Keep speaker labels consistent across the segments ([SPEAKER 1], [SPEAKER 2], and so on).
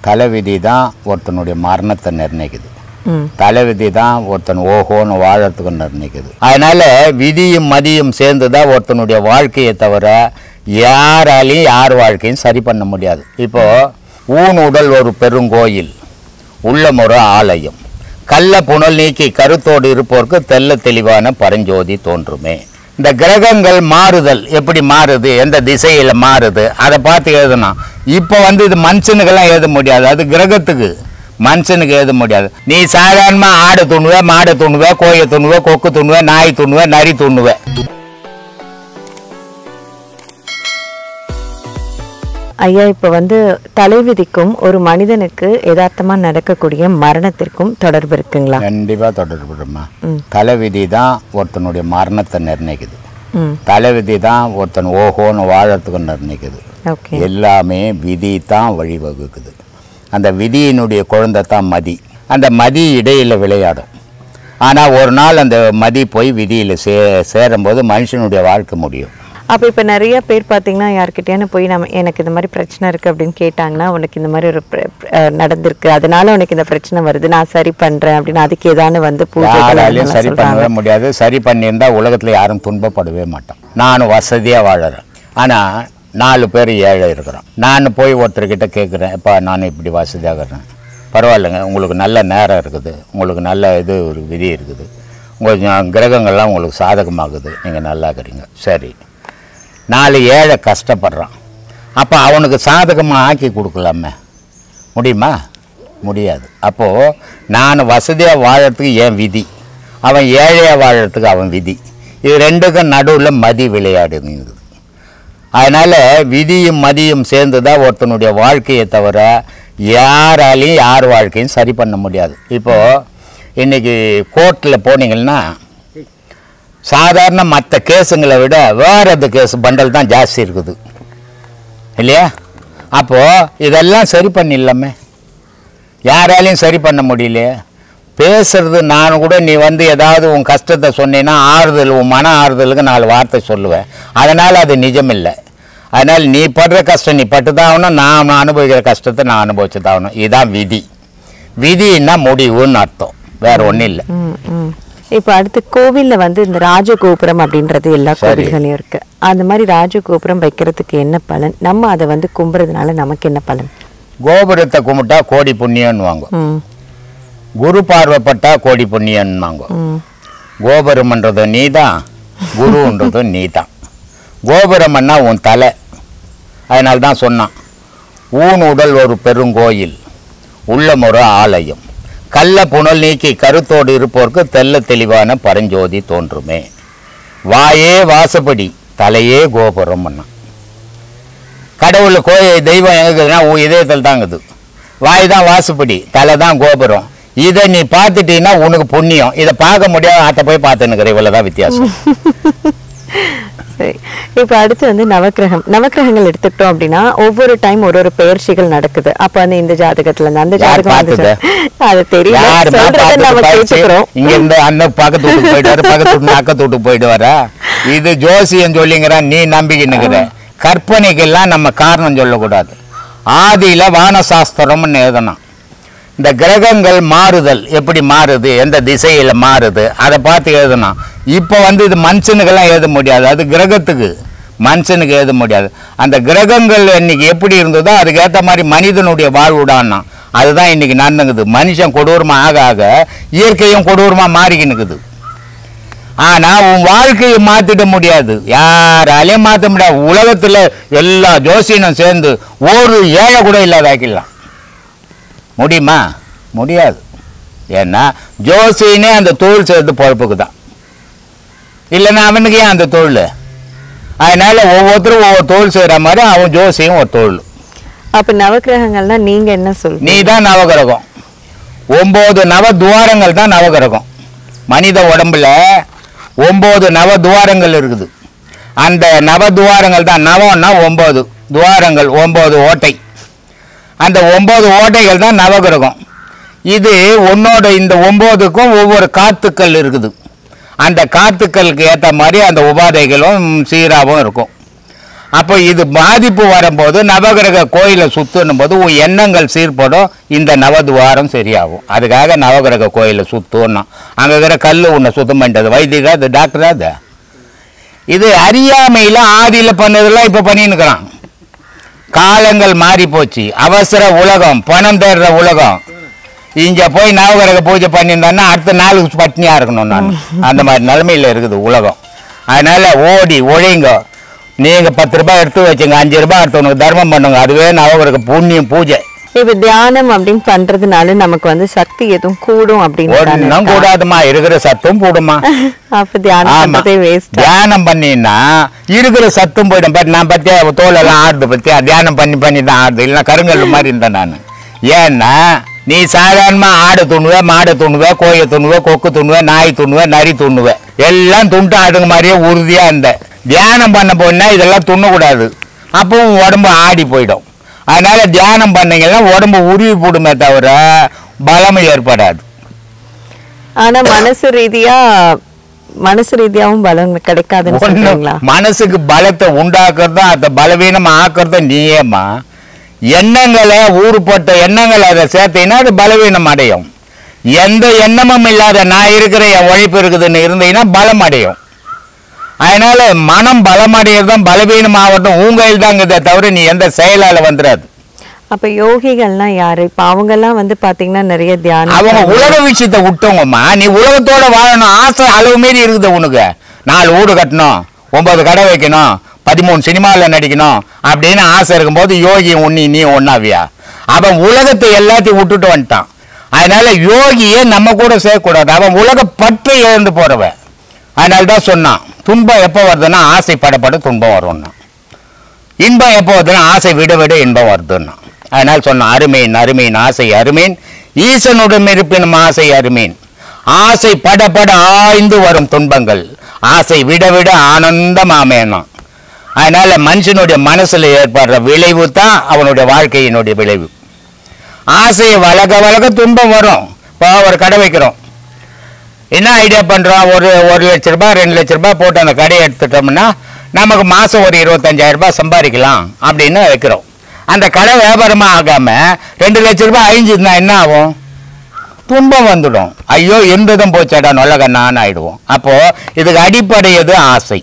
[SPEAKER 1] தலைவிதி தான் ஒருத்தனுடைய மரணத்தை நிர்ணயிக்குது. தலைவிதி தான் ஒருத்தன் ஓஹோன்னு வாழறதுக்கு நிர்ணயிக்குது. அதனால விதியும் மதியும் சேர்ந்து தான் ஒருத்தனுடைய வாழ்க்கையை தவிர யாராலையும் யார் வாழ்க்கையும் சரி பண்ண முடியாது. இப்போ ஊன் உடல் ஒரு பெருங்கோயில், உள்ளம் ஒரு ஆலயம், கள்ள புனல் நீக்கி கருத்தோடு இருப்போருக்கு தெல்ல தெளிவான பரஞ்சோதி தோன்றுமே. இந்த கிரகங்கள் மாறுதல் எப்படி மாறுது, எந்த திசையில் மாறுது, அதை பார்த்து எழுதணும். இப்போ இது மனுஷனுக்கெல்லாம் எழுத முடியாது, அது கிரகத்துக்கு. மனுஷனுக்கு எழுத முடியாது. நீ சாதாரணமாக ஆடு துண்ணுவ, மாடு துண்ணுவ, கோயை துண்ணுவ, கொக்கு துண்ணுவ, நாய் துண்ணுவ, நரி துண்ணுவ.
[SPEAKER 2] ஐயா, இப்போ தலைவிதிக்கும் ஒரு மனிதனுக்கு யதார்த்தமா நடக்கக்கூடிய மரணத்திற்கும் தொடர்பு இருக்குங்களா?
[SPEAKER 1] கண்டிப்பா தொடர்பு இருக்குமா. தலைவிதி தான் ஒருத்தனுடைய மரணத்தை நிர்ணயிக்குது. தலைவிதி தான் ஒருத்தன் ஓஹோன்னு வாழறதுக்கு நிர்ணயிக்குது. எல்லாமே விதி தான் வழிவகுக்குது. அந்த விதியினுடைய குழந்தை தான் மதி. அந்த மதி இடையில விளையாடும். ஆனால் ஒரு நாள் அந்த மதி போய் விதியில் சேரும்போது மனுஷனுடைய வாழ்க்கை முடியும்.
[SPEAKER 2] அப்போ இப்போ நிறைய பேர் பார்த்தீங்கன்னா யார்கிட்டயானு போய் எனக்கு இந்த மாதிரி பிரச்சனை இருக்குது அப்படின்னு கேட்டாங்கன்னா, உனக்கு இந்த மாதிரி ஒரு நடந்திருக்கு, அதனால உனக்கு இந்த பிரச்சனை வருது, நான் சரி பண்ணுறேன் அப்படின்னு அதுக்கு ஏதானு
[SPEAKER 1] பூஜைகளாலையும் சரி பண்ணவே முடியாது. சரி பண்ணியிருந்தா உலகத்தில் யாரும் துன்பப்படவே மாட்டோம். நானும் வசதியாக வாழறேன், ஆனால் 4 பேர் ஏழை இருக்கிறோம். நான் போய் ஒருத்தர்கிட்ட கேட்குறேன், இப்போ நான் இப்படி வசதியாக இருக்கிறேன், பரவாயில்லைங்க, உங்களுக்கு நல்ல நேரம் இருக்குது, உங்களுக்கு நல்ல ஒரு விதி இருக்குது, உங்களுக்கு கிரகங்கள்லாம் உங்களுக்கு சாதகமாகுது, நீங்கள் நல்லா இருக்கிறீங்க, சரி. 4 ஏழை கஷ்டப்படுறான், அப்போ அவனுக்கு சாதகமாக ஆக்கி கொடுக்கலாமே, முடியுமா? முடியாது. அப்போது நான் வசதியாக வாழறதுக்கு என் விதி, அவன் ஏழையாக வாழறதுக்கு அவன் விதி, இது ரெண்டுக்கும் நடுவில் மதி விளையாடுது. அதனால் விதியும் மதியும் சேர்ந்து தான் ஒருத்தனுடைய வாழ்க்கையை தவிர யாராலையும் யார் வாழ்க்கையும் சரி பண்ண முடியாது. இப்போது இன்றைக்கி கோர்ட்டில் போனீங்கன்னா சாதாரண மற்ற கேஸுங்களை விட வேறு கேஸ் பண்டல் தான் ஜாஸ்தி இருக்குது இல்லையா? அப்போது இதெல்லாம் சரி பண்ணிடலாமே, யாராலையும் சரி பண்ண முடியலையே. பேசுறது நான் கூட நீ ஏதாவது உன் கஷ்டத்தை சொன்னீங்கன்னா ஆறுதல், உன் மன ஆறுதலுக்கு 4 வார்த்தை சொல்லுவேன், அதனால் அது நிஜமில்லை. அதனால் நீ படுற கஷ்டம் நீ பட்டு தான் ஆகணும், நான் அனுபவிக்கிற கஷ்டத்தை நான் அனுபவிச்சு தான் ஆகணும். இதுதான் விதி. விதின்னா முடிவுன்னு அர்த்தம், வேற ஒன்றும் இல்லை.
[SPEAKER 2] இப்போ அடுத்து கோவிலில் இந்த ராஜகோபுரம் அப்படின்றது எல்லா கோவில்களையும் இருக்கு. அந்த மாதிரி ராஜகோபுரம் வைக்கிறதுக்கு என்ன பலன், நம்ம அதை கும்புறதுனால நமக்கு என்ன பலன்?
[SPEAKER 1] கோபுரத்தை கும்பிட்டா கோடி புண்ணியம்னு வாங்க, குரு பார்வைப்பட்டா கோடி புண்ணியம்னு வாங்க. கோபுரம்ன்றது நீ தான், குருன்றதும் நீ தான். கோபுரம்னா உன் தலை. அதனால தான் சொன்னான், ஊன் உடல் ஒரு பெருங்கோயில், உள்ளம் ஒரு ஆலயம், கள்ள புனல் நீக்கி கருத்தோடு இருப்போருக்கு தெல்ல தெளிவான பரஞ்சோதி தோன்றுமே. வாயே வாசப்படி, தலையே கோபுரம். கடவுள் தெய்வம் எங்குதுன்னா இதயத்தில் தாங்குது. வாய் தான் வாசப்படி, தலை தான் கோபுரம். இதை நீ பார்த்துட்டீங்கன்னா உனக்கு புண்ணியம். இதை பார்க்க முடியாது, அத்தை போய் பார்த்துன்னுக்கிற, இவ்வளோதான் வித்தியாசம்.
[SPEAKER 2] சரி, இப்போ அடுத்து நவக்கிரகங்கள் எடுத்துக்கிட்டோம் அப்படின்னா ஒவ்வொரு டைம் ஒரு பெயர்ச்சிகள் நடக்குது. அப்ப இந்த ஜாதகத்துல இருந்து அந்த ஜாதகம் அது தெரியல,
[SPEAKER 1] இங்க இருந்து அந்த பக்கத்து வீட்டுக்கு போயிட்டு பக்கத்து வீட்டு அக்கத்து வீட்டுக்கு போயிட்டு வர, இது ஜோசியம் சொல்லிங்கிற நீ நம்பிக்கின்னுக்கிற. கற்பனைக்கெல்லாம் நம்ம காரணம் சொல்லக்கூடாது. ஆதியில வானசாஸ்திரம்னு எழுதணும். இந்த கிரகங்கள் மாறுதல் எப்படி மாறுது, எந்த திசையில் மாறுது, அதை பார்த்து எழுதணும். இப்போ இது மனுஷனுக்கெல்லாம் எழுத முடியாது, அது கிரகத்துக்கு. மனுஷனுக்கு எழுத முடியாது. அந்த கிரகங்கள் இன்னைக்கு எப்படி இருந்ததோ அதுக்கேற்ற மாதிரி மனிதனுடைய வாழ்வுடான்னா அதுதான் இன்னைக்கு நடந்துங்குது. மனுஷன் கொடூரமாக ஆக ஆக இயற்கையும் கொடூரமாக மாறிக்கினுக்குது. ஆனால் உன் வாழ்க்கையை மாற்றிட முடியாது, யாராலையும் மாற்ற முடியாது. உலகத்தில் எல்லா ஜோசியனும் சேர்ந்து ஒரு ஏழை கூட இல்லாதாக்கிடலாம், முடியுமா? முடியாது. ஏன்னா ஜோசியனே அந்த தொழில் சேர்த்து பொழப்புக்கு தான், இல்லைன்னா அவனுக்கு ஏன் அந்த தொழில்? அதனால ஒவ்வொருத்தரும் ஒவ்வொரு தொழில் செய்கிற மாதிரி அவன் ஜோசியும் ஒரு தொழில்.
[SPEAKER 2] அப்போ நவகிரகங்கள்னா நீங்க என்ன சொல்றீங்க?
[SPEAKER 1] நீ தான் நவகிரகம். 9 நவ துவாரங்கள் தான் நவகிரகம். மனித உடம்புல 9 நவ துவாரங்கள் இருக்குது. அந்த நவ துவாரங்கள் தான், நவம்னா 9 துவாரங்கள், 9 ஓட்டை. அந்த 9 ஓட்டைகள் தான் நவகிரகம். இது உன்னோட இந்த 9க்கும் ஒவ்வொரு காத்துக்கள் இருக்குது. அந்த காத்துக்களுக்கு ஏற்ற மாதிரி அந்த உபாதைகளும் சீராகவும் இருக்கும். அப்போ இது பாதிப்பு வரும்போது நவகிரக கோயிலை சுத்தணும் போது உன் எண்ணங்கள் சீர்படும், இந்த நவதுவாரம் சரியாகும். அதுக்காக நவகிரக கோயிலை சுத்தணும். அங்கே இருக்கிற கல் உன்னை சுத்தம் பண்ணிட்டது வைத்தியரா, அது டாக்டரா? அது இது அறியாமையில் ஆதியில் பண்ணதெல்லாம் இப்போ பண்ணின்னுக்கிறான். காலங்கள் மாறி போச்சு, அவசர உலகம், பணம் தேடுற உலகம். இங்கே போய் நவகிரக பூஜை பண்ணியிருந்தான்னா அடுத்த நாளுக்கு பட்னியாக இருக்கணும் நான். அந்த மாதிரி நிலைமையில் இருக்குது உலகம். அதனால் ஓடி ஒழிங்க. நீங்கள் 10 ரூபாய் எடுத்து வச்சுங்க, 5 ரூபாய் எடுத்து உனக்கு தர்மம் பண்ணுங்க, அதுவே நவகிரக புண்ணியம் பூஜை.
[SPEAKER 2] இப்ப தியானம் அப்படின்னு பண்றதுனால நமக்கு வந்து சக்தி எதுவும் கூடும் அப்படின்னு
[SPEAKER 1] ஒன்றும் கூடாதுமா, இருக்கிற சத்தும் கூடுமா.
[SPEAKER 2] அப்ப தியானம் பண்றதே வேஸ்ட்.
[SPEAKER 1] தியானம் பண்ணினா இருக்கிற சத்தும் போயிடும். பட் நான் பத்தியா தோலெல்லாம் ஆடுது பத்தியா, தியானம் பண்ணி தான் ஆடுது. இல்லைன்னா கருங்கல் மாதிரி இருந்தேன் நான். ஏன்னா நீ சாதாரணமா ஆடு துண்ணுவ, மாடு துண்ணுவ, கோயை துண்ணுவ, கொக்கு துண்ணுவ, நாய் துண்ணுவ, நரி துண்ணுவ, எல்லாம் துண்டு ஆடுங்க மாதிரியே உறுதியா இருந்த. தியானம் பண்ண போனா இதெல்லாம் துண்ணக்கூடாது, அப்பவும் உடம்பு ஆடி போயிடும். அதனால தியானம் பண்ணீங்கன்னா உடம்பு உருவி போடுமே தவிர பலம் ஏற்படாது.
[SPEAKER 2] ஆனா மனசு ரீதியாவும் பலம் கிடைக்காதுன்னு.
[SPEAKER 1] மனசுக்கு பலத்தை உண்டாக்குறதும் அந்த பலவீனம் ஆக்குறதும் நீயேமா. எண்ணங்களை ஊறுபட்ட எண்ணங்களை அதை சேர்த்தீங்கன்னா அது பலவீனம் அடையும். எந்த எண்ணமும் இல்லாத நான் இருக்கிற என் உழைப்பு இருக்குதுன்னு இருந்தீங்கன்னா பலம் அடையும். அதனால மனம் பலமடையறதும் பலவீனம் ஆகிறதும் உங்கையில் தாங்க தவிர நீ எந்த செயலால வந்துடாது.
[SPEAKER 2] அப்ப யோகிகள்லாம் யாரு? இப்ப அவங்க எல்லாம் வந்து பாத்தீங்கன்னா நிறைய தியானம்,
[SPEAKER 1] அவங்க உலக விஷயத்தை விட்டவங்கம்மா. நீ உலகத்தோட வாழணும் ஆசை அளவு மீறி இருக்குது உனக்கு. 4 வீடு கட்டணும், 9 கடை வைக்கணும், 13 சினிமாவில் நடிக்கணும் அப்படின்னு ஆசை இருக்கும்போது யோகி நீ ஒன்னாவியா? அவன் உலகத்தை எல்லாத்தையும் விட்டுட்டு வந்துட்டான். அதனால யோகியை நம்ம கூட சேர்க்கக்கூடாது. அவன் உலக பற்றை இழந்து போறவன். அதனால தான் சொன்னான், துன்பம் எப்போ வருதுன்னா ஆசை படப்பட துன்பம் வரும்னா, இன்பம் எப்போ வருதுன்னா ஆசை விட விட இன்பம் வருதுன்னா. அதனால சொன்னான், அருமேன் அருமேன் ஆசை அருமேன், ஈசனுடன் இருப்பினும் ஆசை அருமேன். ஆசை படப்பட ஆய்ந்து வரும் துன்பங்கள், ஆசை விட விட ஆனந்தமாமேனா. அதனால மனுஷனுடைய மனசுல ஏற்படுற விளைவு தான் அவனுடைய வாழ்க்கையினுடைய விளைவு. ஆசையை வளர்க்க துன்பம் வரும். இப்போ ஒரு கடை வைக்கிறோம், என்ன ஐடியா பண்ணுறோம், ஒரு 1 லட்ச ரூபாய் 2 லட்ச ரூபாய் போட்டு அந்த கடையை எடுத்துட்டோம்னா நமக்கு மாதம் ஒரு 25,000 ரூபாய் சம்பாதிக்கலாம் அப்படின்னு வைக்கிறோம். அந்த கடை வியாபாரமாக ஆகாமல் 2 லட்ச ரூபாய் அழிஞ்சுதுன்னா என்ன ஆகும்? துன்பம் வந்துடும். ஐயோ இருந்ததும் போச்சாடா நல்ல கண்ணான்னு ஆயிடுவோம். அப்போது இதுக்கு அடிப்படை எது? ஆசை.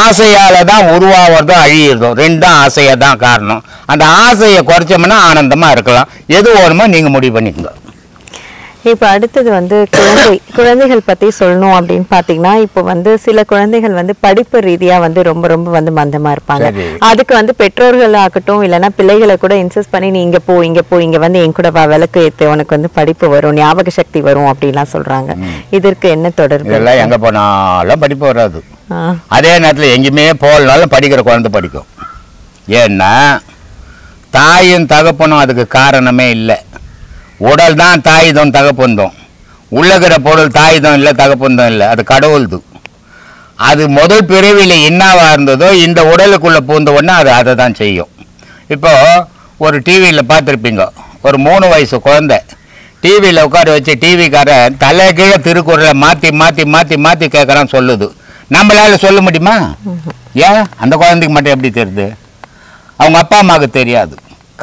[SPEAKER 1] ஆசையால் தான் உருவாகிறதும் அழியிறதும் ரெண்டும் ஆசையாக தான் காரணம். அந்த ஆசையை குறைச்சோம்னா ஆனந்தமாக இருக்கலாம். எது வேணுமோ நீங்கள் முடிவு பண்ணிக்கோங்க.
[SPEAKER 2] இப்போ அடுத்தது வந்து குழந்தைகள் பற்றி சொல்லணும் அப்படின்னு பார்த்தீங்கன்னா, இப்போ வந்து சில குழந்தைகள் வந்து படிப்பு ரீதியாக வந்து ரொம்ப ரொம்ப வந்து மந்தமாக இருப்பாங்க. அதுக்கு வந்து பெற்றோர்கள் ஆகட்டும் இல்லைன்னா பிள்ளைகளை கூட இன்சிஸ்ட் பண்ணி நீ இங்கே போ இங்கே வந்து என் கூட விளக்கு ஏற்று உனக்கு வந்து படிப்பு வரும், ஞாபக சக்தி வரும் அப்படிலாம் சொல்கிறாங்க. இதற்கு என்ன தொடர்பு?
[SPEAKER 1] இதெல்லாம் எங்கே போனாலும் படிப்பு வராது. அதே நேரத்தில் எங்கேயுமே போகலனாலும் படிக்கிற குழந்தை படிக்கும். ஏன்னா தாயும் தகப்பனும் அதுக்கு காரணமே இல்லை. உடல் தான் தாயுதம் தகப்பந்தம், உள்ளகிற பொருள் தாயுதம் இல்லை தகப்பந்தம் இல்லை, அது கடவுள்து. அது முதல் பிறவியில் என்னவா இருந்ததோ இந்த உடலுக்குள்ளே பூந்த உடனே அது அதை தான் செய்யும். இப்போது ஒரு டிவியில் பார்த்துருப்பீங்க, ஒரு 3 வயசு குழந்தை டிவியில் உட்கார வச்சு டிவிக்காரன் தலை கீழே திருக்குறளை மாற்றி மாற்றி மாற்றி மாற்றி கேட்குறான்னு சொல்லுது. நம்மளால சொல்ல முடியுமா? ஏன் அந்த குழந்தைக்கு மட்டும் எப்படி தெரியுது? அவங்க அப்பா அம்மாவுக்கு தெரியாது.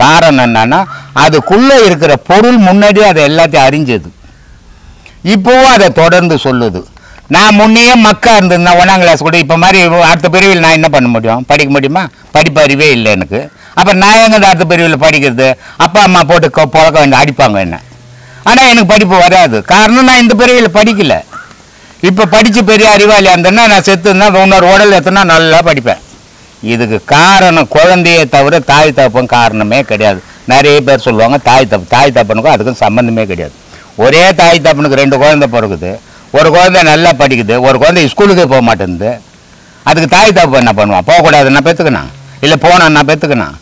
[SPEAKER 1] காரணம் என்னன்னா அதுக்குள்ளே இருக்கிற பொருள் முன்னாடியே அதை எல்லாத்தையும் அறிஞ்சது, இப்போவும் அதை தொடர்ந்து சொல்லுது. நான் முன்னையே மக்கா இருந்ததுன்னா 1ஆம் கிளாஸ் கூட இப்போ மாதிரி அடுத்த பிரிவில் நான் என்ன பண்ண முடியும்? படிக்க முடியுமா? படிப்பு அறிவே இல்லை எனக்கு. அப்போ நான் எங்கே அடுத்த பிரிவில் படிக்கிறது? அப்பா அம்மா போட்டு புழக்க வேண்டிய அடிப்பாங்க என்ன. ஆனால் எனக்கு படிப்பு வராது. காரணம் நான் இந்த பிரிவில் படிக்கலை. இப்போ படித்து பெரிய அறிவாளியாக இருந்தேன்னா நான் செத்துன்னா இன்னொரு உடல் எத்துனா நல்லா படிப்பேன். இதுக்கு காரணம் குழந்தையே தவிர தாய் தகப்பன் காரணமே கிடையாது. நிறைய பேர் சொல்லுவாங்க தாய் தகப்பனுக்கும் அதுக்கும் சம்மந்தமே கிடையாது. ஒரே தாய் தகப்பனுக்கு 2 குழந்தை பிறகுது. ஒரு குழந்தை நல்லா படிக்குது, ஒரு குழந்தை ஸ்கூலுக்கே போக மாட்டேங்குது. அதுக்கு தாய் தகப்பன் என்ன பண்ணுவான்? போகக்கூடாது நான் பெற்றுக்கணும், இல்லை போனால் நான் பெற்றுக்கணும்.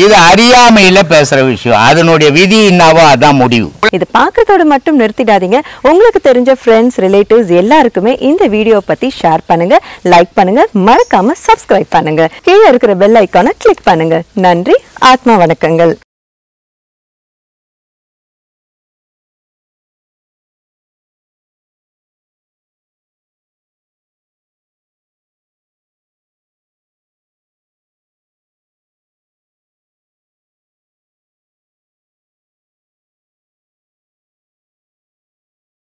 [SPEAKER 1] இது அறியாமையில பேசுற விஷயம். அதனுடைய விதி என்னவோ அதான் முடிவு.
[SPEAKER 2] இது பார்க்கறதோட மட்டும் நிறுத்திடாதீங்க. உங்களுக்கு தெரிஞ்ச ஃப்ரெண்ட்ஸ் ரிலேட்டிவ்ஸ் எல்லாருக்குமே இந்த வீடியோ பத்தி ஷேர் பண்ணுங்க, லைக் பண்ணுங்க, மறக்காம சப்ஸ்கிரைப் பண்ணுங்க. கீழே இருக்கிற பெல் ஐக்கானை கிளிக் பண்ணுங்க. நன்றி, ஆத்மா வணக்கங்கள்.